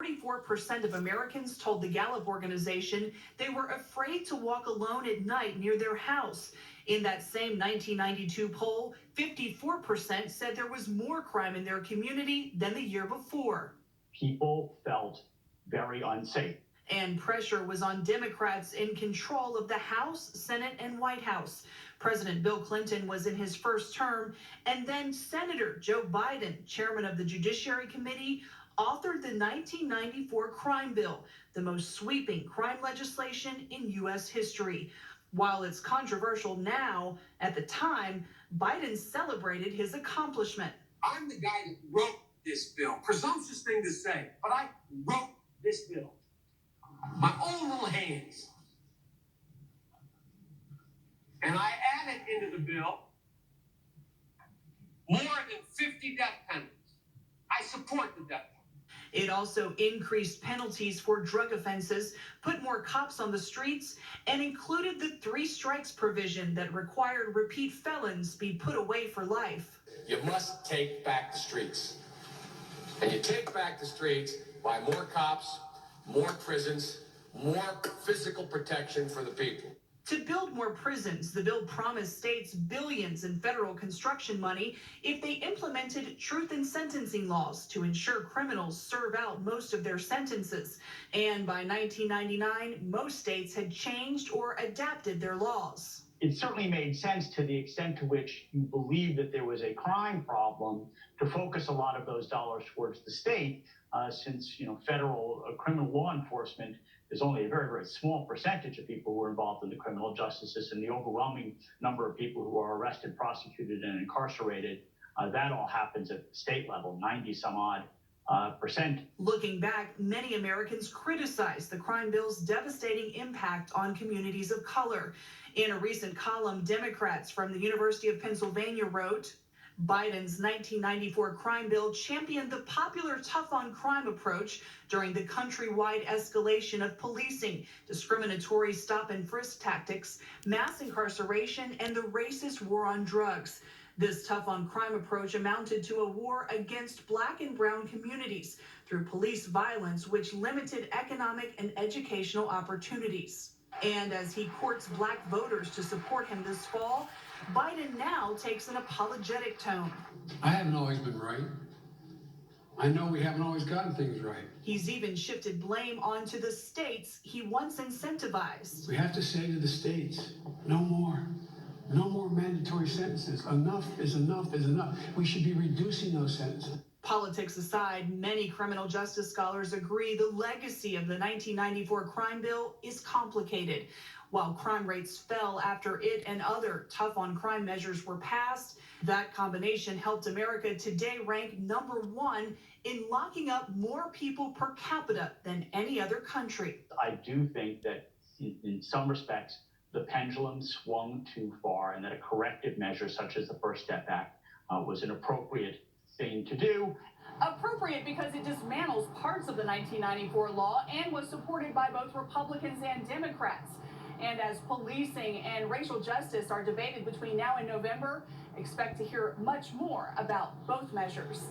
44% of Americans told the Gallup organization they were afraid to walk alone at night near their house. In that same 1992 poll, 54% said there was more crime in their community than the year before. People felt very unsafe. And pressure was on Democrats in control of the House, Senate, and White House. President Bill Clinton was in his first term, and then Senator Joe Biden, chairman of the Judiciary Committee, authored the 1994 crime bill, the most sweeping crime legislation in U.S. history. While it's controversial now, at the time, Biden celebrated his accomplishment. I'm the guy that wrote this bill. Presumptuous thing to say, but I wrote this bill. My own little hands. And I added into the bill more than 50 death penalties. I support the death penalty. It also increased penalties for drug offenses, put more cops on the streets, and included the 3 strikes provision that required repeat felons be put away for life. You must take back the streets. And you take back the streets by more cops, more prisons, more physical protection for the people. To build more prisons, the bill promised states billions in federal construction money if they implemented truth in sentencing laws to ensure criminals serve out most of their sentences. And by 1999, most states had changed or adapted their laws. It certainly made sense to the extent to which you believe that there was a crime problem to focus a lot of those dollars towards the state, since federal criminal law enforcement is only a very, very small percentage of people who are involved in the criminal justice system. The overwhelming number of people who are arrested, prosecuted, and incarcerated, that all happens at the state level, 90 some odd percent. Looking back, many Americans criticized the crime bill's devastating impact on communities of color. In a recent column, Democrats from the University of Pennsylvania wrote, Biden's 1994 crime bill championed the popular tough-on-crime approach during the countrywide escalation of policing, discriminatory stop-and-frisk tactics, mass incarceration, and the racist war on drugs. This tough-on-crime approach amounted to a war against Black and brown communities through police violence, which limited economic and educational opportunities. And as he courts Black voters to support him this fall, Biden now takes an apologetic tone. I haven't always been right. I know we haven't always gotten things right. He's even shifted blame onto the states he once incentivized. We have to say to the states, no more. No more mandatory sentences. Enough is enough is enough. We should be reducing those sentences. Politics aside, many criminal justice scholars agree the legacy of the 1994 crime bill is complicated. While crime rates fell after it and other tough-on-crime measures were passed, that combination helped America today rank #1 in locking up more people per capita than any other country. I do think that in some respects, the pendulum swung too far and that a corrective measure such as the First Step Act was an appropriate thing to do. Appropriate because it dismantles parts of the 1994 law and was supported by both Republicans and Democrats. And as policing and racial justice are debated between now and November, expect to hear much more about both measures.